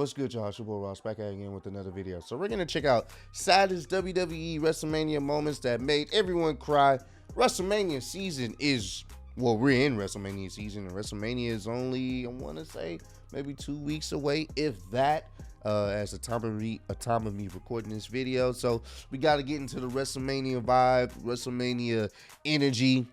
What's good, y'all? It's your boy Ross back at again with another video. So we're gonna check out saddest WWE WrestleMania moments that made everyone cry. WrestleMania season is, well, we're in WrestleMania season, and WrestleMania is only, I want to say, maybe 2 weeks away, if that. As a time of me recording this video, so we got to get into the WrestleMania vibe, WrestleMania energy.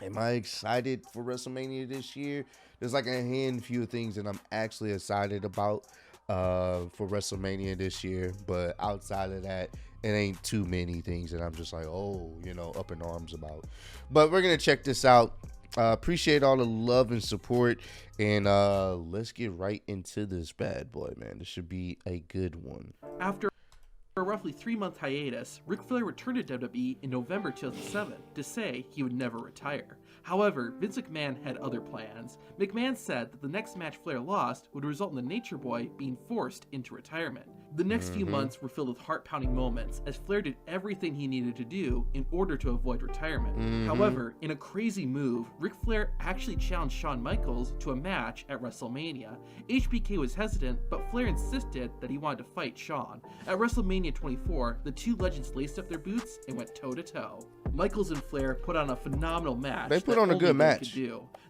Am I excited for WrestleMania this year? There's like a handful of things that I'm actually excited about for WrestleMania this year, but outside of that, it ain't too many things that I'm just like, oh, you know, up in arms about. But we're gonna check this out. Appreciate all the love and support, and let's get right into this bad boy, man. This should be a good one. After a roughly 3-month hiatus, Ric Flair returned to WWE in November 2007 to say he would never retire. However, Vince McMahon had other plans. McMahon said that the next match Flair lost would result in the Nature Boy being forced into retirement. The next few months were filled with heart-pounding moments as Flair did everything he needed to do in order to avoid retirement. However, in a crazy move, Ric Flair actually challenged Shawn Michaels to a match at WrestleMania. HBK was hesitant, but Flair insisted that he wanted to fight Shawn. At WrestleMania 24, the two legends laced up their boots and went toe-to-toe. Michaels and Flair put on a phenomenal match. They put on a good match.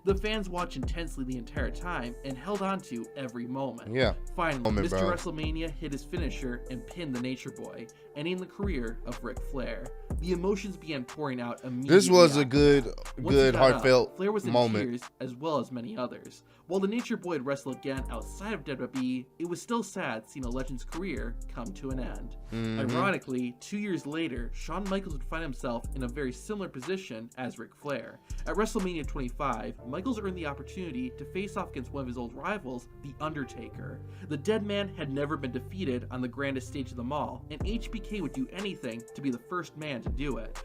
The fans watched intensely the entire time and held on to every moment. Yeah. Finally, Mr. WrestleMania hit his finisher and pinned the Nature Boy, ending the career of Ric Flair. The emotions began pouring out immediately. This was a good heartfelt Flair was in moment. tears, as well as many others. While the Nature Boy would wrestle again outside of WWE, it was still sad seeing a legend's career come to an end. Ironically, 2 years later, Shawn Michaels would find himself in a very similar position as Ric Flair. At WrestleMania 25, Michaels earned the opportunity to face off against one of his old rivals, The Undertaker. The dead man had never been defeated on the grandest stage of them all, and HBK would do anything to be the first man to do it.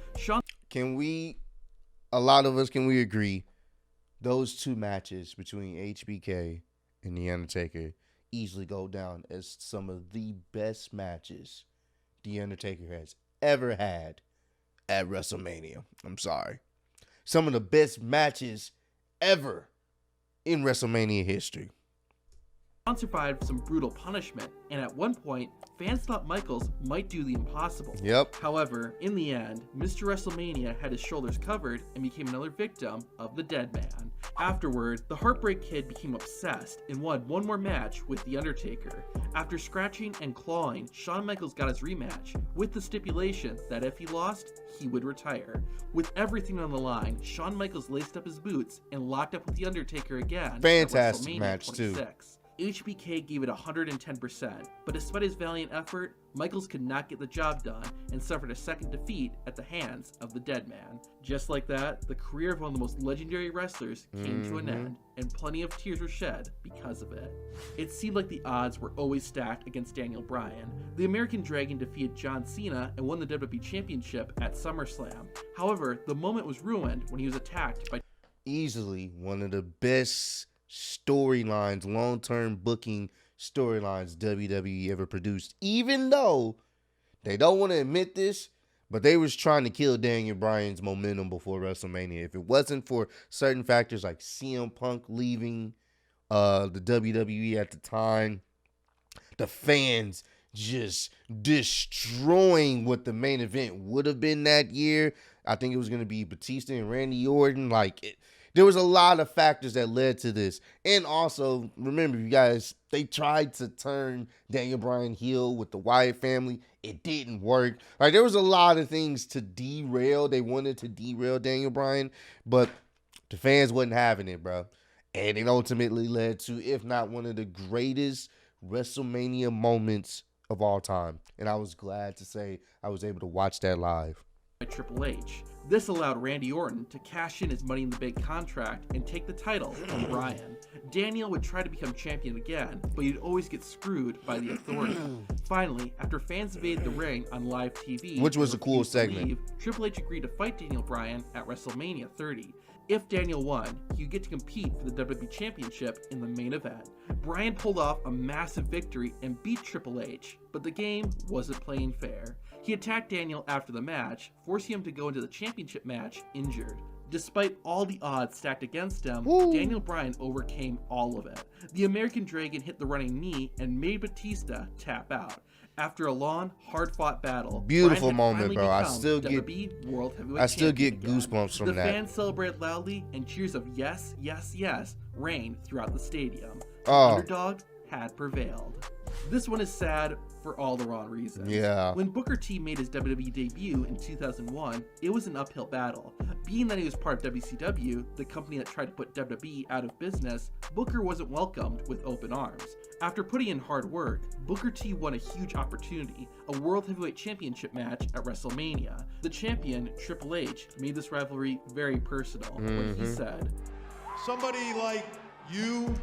A lot of us, can we agree, those two matches between HBK and The Undertaker easily go down as some of the best matches The Undertaker has ever had at WrestleMania. I'm sorry. Some of the best matches ever in WrestleMania history. Shawn survived some brutal punishment, and at one point, fans thought Michaels might do the impossible. Yep. However, in the end, Mr. WrestleMania had his shoulders covered and became another victim of the dead man. Afterward, the Heartbreak Kid became obsessed and wanted one more match with The Undertaker. After scratching and clawing, Shawn Michaels got his rematch, with the stipulation that if he lost, he would retire. With everything on the line, Shawn Michaels laced up his boots and locked up with The Undertaker again. Fantastic match, 26. too. HBK gave it 110%, but despite his valiant effort, Michaels could not get the job done and suffered a second defeat at the hands of the dead man. Just like that, the career of one of the most legendary wrestlers came to an end, and plenty of tears were shed because of it. It seemed like the odds were always stacked against Daniel Bryan. The American Dragon defeated John Cena and won the WWE Championship at SummerSlam. However, the moment was ruined when he was attacked by easily one of the best storylines, long-term booking storylines WWE ever produced, even though they don't want to admit this, but they was trying to kill Daniel Bryan's momentum before WrestleMania. If it wasn't for certain factors like CM Punk leaving the WWE at the time, the fans just destroying what the main event would have been that year. I think it was going to be Batista and Randy Orton. There was a lot of factors that led to this. And also, remember, you guys, they tried to turn Daniel Bryan heel with the Wyatt family. It didn't work. There was a lot of things to derail. They wanted to derail Daniel Bryan, but the fans wasn't having it, bro. And it ultimately led to, if not one of the greatest WrestleMania moments of all time. And I was glad to say I was able to watch that live. Triple H. This allowed Randy Orton to cash in his Money in the Bank contract and take the title from Bryan. Daniel would try to become champion again, but he'd always get screwed by the Authority. Finally, after fans invaded the ring on live TV, which was a cool segment, Triple H agreed to fight Daniel Bryan at WrestleMania 30. If Daniel won, he would get to compete for the WWE Championship in the main event. Bryan pulled off a massive victory and beat Triple H, but the game wasn't playing fair. He attacked Daniel after the match, forcing him to go into the championship match injured. Despite all the odds stacked against him, Woo. Daniel Bryan overcame all of it. The American Dragon hit the running knee and made Batista tap out. After a long, hard-fought battle, Beautiful Bryan had moment, finally bro. I become still get WWE World Heavyweight I still get Champion again. goosebumps from the that. The fans celebrated loudly, and cheers of yes, yes, yes rang throughout the stadium. The Oh. underdog had prevailed. This one is sad for all the wrong reasons. Yeah. When Booker T made his WWE debut in 2001, it was an uphill battle. Being that he was part of WCW, the company that tried to put WWE out of business, Booker wasn't welcomed with open arms. After putting in hard work, Booker T won a huge opportunity, a World Heavyweight Championship match at WrestleMania. The champion, Triple H, made this rivalry very personal when he said, "Somebody like you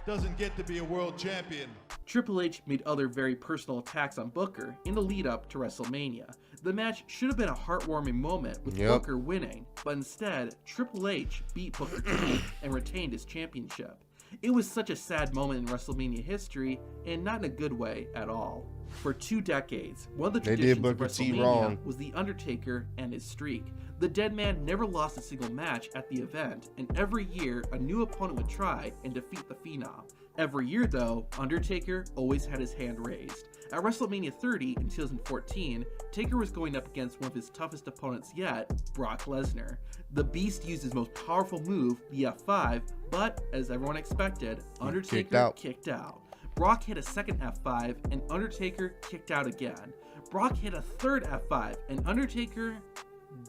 doesn't get to be a world champion." Triple H made other very personal attacks on Booker in the lead up to WrestleMania. The match should have been a heartwarming moment with Booker winning, but instead, Triple H beat Booker T and retained his championship. It was such a sad moment in WrestleMania history, and not in a good way at all. For 2 decades, one of the traditions of WrestleMania was The Undertaker and his streak. The dead man never lost a single match at the event, and every year a new opponent would try and defeat the Phenom. Every year, though, Undertaker always had his hand raised. At WrestleMania 30 in 2014, Taker was going up against one of his toughest opponents yet, Brock Lesnar. The Beast used his most powerful move, the F5, but, as everyone expected, Undertaker kicked out. Brock hit a second F5, and Undertaker kicked out again. Brock hit a third F5, and Undertaker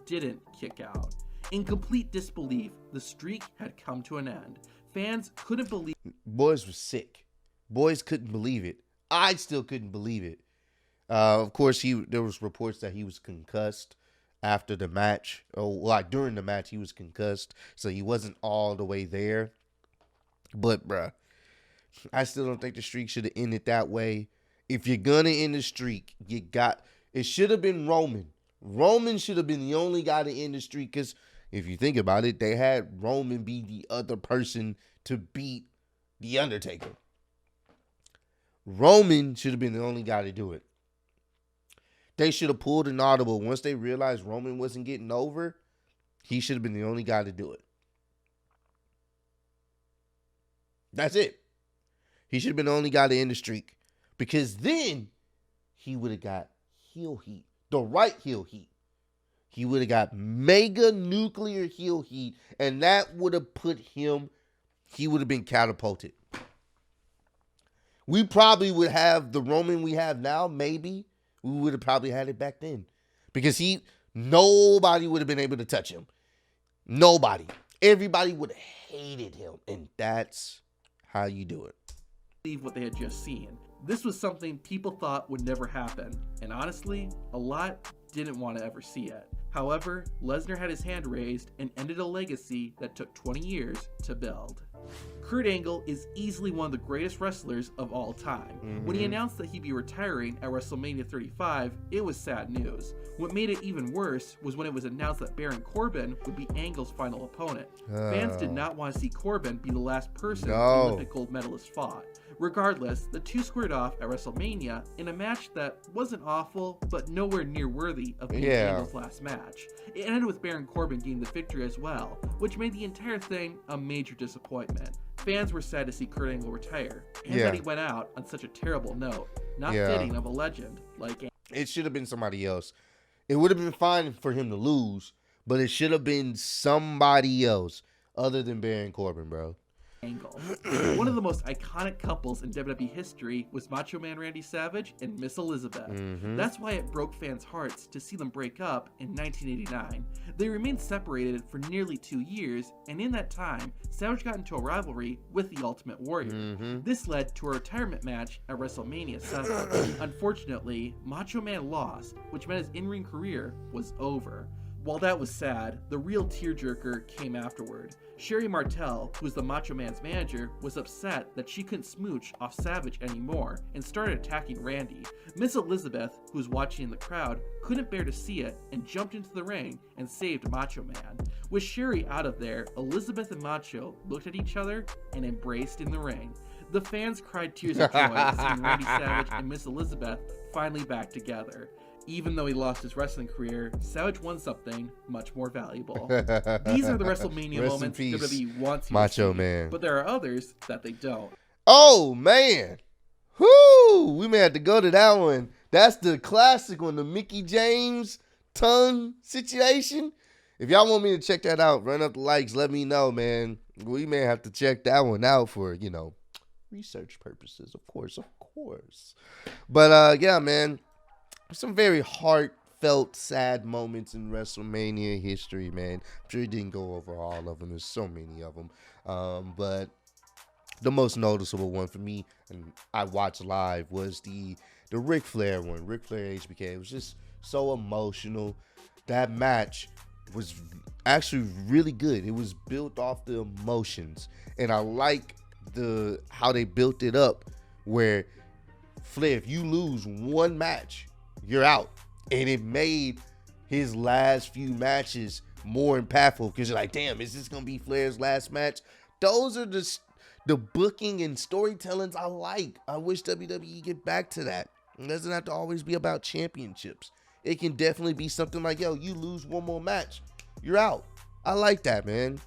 didn't kick out. In complete disbelief, the streak had come to an end. Fans couldn't believe. Boys were sick. Boys couldn't believe it. I still couldn't believe it. Of course, there was reports that he was concussed after the match. During the match, he was concussed, so he wasn't all the way there. But, bruh, I still don't think the streak should have ended that way. If you're gonna end the streak, it should have been Roman. Roman should have been the only guy to end the streak, because if you think about it, they had Roman be the other person to beat The Undertaker. Roman should have been the only guy to do it. They should have pulled an audible. Once they realized Roman wasn't getting over, he should have been the only guy to do it. That's it. He should have been the only guy to end the streak. Because then he would have got heel heat. The right heel heat. He would have got mega nuclear heel heat. And that would have put him, he would have been catapulted. We probably would have the Roman we have now, maybe. We would have probably had it back then. Because nobody would have been able to touch him. Nobody. Everybody would have hated him. And that's how you do it. What they had just seen. This was something people thought would never happen. And honestly, a lot didn't want to ever see it. However, Lesnar had his hand raised and ended a legacy that took 20 years to build. Kurt Angle is easily one of the greatest wrestlers of all time. When he announced that he'd be retiring at WrestleMania 35, it was sad news. What made it even worse was when it was announced that Baron Corbin would be Angle's final opponent. Fans did not want to see Corbin be the last person the Olympic gold medalist fought. Regardless, the two squared off at WrestleMania in a match that wasn't awful, but nowhere near worthy of being Angle's last match. It ended with Baron Corbin getting the victory as well, which made the entire thing a major disappointment. Fans were sad to see Kurt Angle retire, and that he went out on such a terrible note, not fitting of a legend like Angle. It should have been somebody else. It would have been fine for him to lose, but it should have been somebody else other than Baron Corbin, bro. Angle. One of the most iconic couples in WWE history was Macho Man Randy Savage and Miss Elizabeth. That's why it broke fans' hearts to see them break up in 1989. They remained separated for nearly 2 years, and in that time, Savage got into a rivalry with the Ultimate Warrior. This led to a retirement match at WrestleMania 7. Unfortunately, Macho Man lost, which meant his in-ring career was over. While that was sad, the real tearjerker came afterward. Sherry Martel, who was the Macho Man's manager, was upset that she couldn't smooch off Savage anymore and started attacking Randy. Miss Elizabeth, who was watching in the crowd, couldn't bear to see it and jumped into the ring and saved Macho Man. With Sherry out of there, Elizabeth and Macho looked at each other and embraced in the ring. The fans cried tears of joy seeing Randy Savage and Miss Elizabeth finally back together. Even though he lost his wrestling career, Savage won something much more valuable. These are the WrestleMania Rest in moments peace, WWE wants you Macho to see, Man. but there are others that they don't. Oh, man. Whoo! We may have to go to that one. That's the classic one, the Mickey James tongue situation. If y'all want me to check that out, run up the likes, let me know, man. We may have to check that one out for, research purposes, of course. But, yeah, man, some very heartfelt, sad moments in WrestleMania history, man. I'm sure he didn't go over all of them. There's so many of them. But the most noticeable one for me, and I watched live, was the Ric Flair one. Ric Flair HBK. It was just so emotional. That match was actually really good. It was built off the emotions, and I like how they built it up, where Flair, if you lose one match, you're out, and it made his last few matches more impactful, because you're like, damn, is this gonna be Flair's last match? Those are the booking and storytellings I like. I wish WWE get back to that. It doesn't have to always be about championships. It can definitely be something like, yo, you lose one more match, you're out. I like that, man.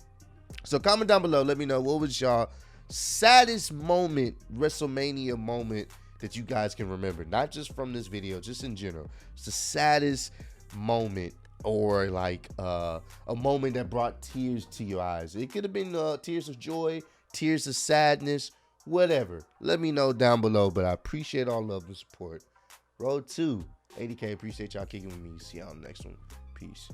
So comment down below. Let me know, what was y'all saddest moment, WrestleMania moment, that you guys can remember? Not just from this video, just in general. It's the saddest moment, or like a moment that brought tears to your eyes. It could have been tears of joy, tears of sadness, whatever. Let me know down below. But I appreciate all love and support. Road to 80K. Appreciate y'all kicking with me. See y'all on the next one. Peace.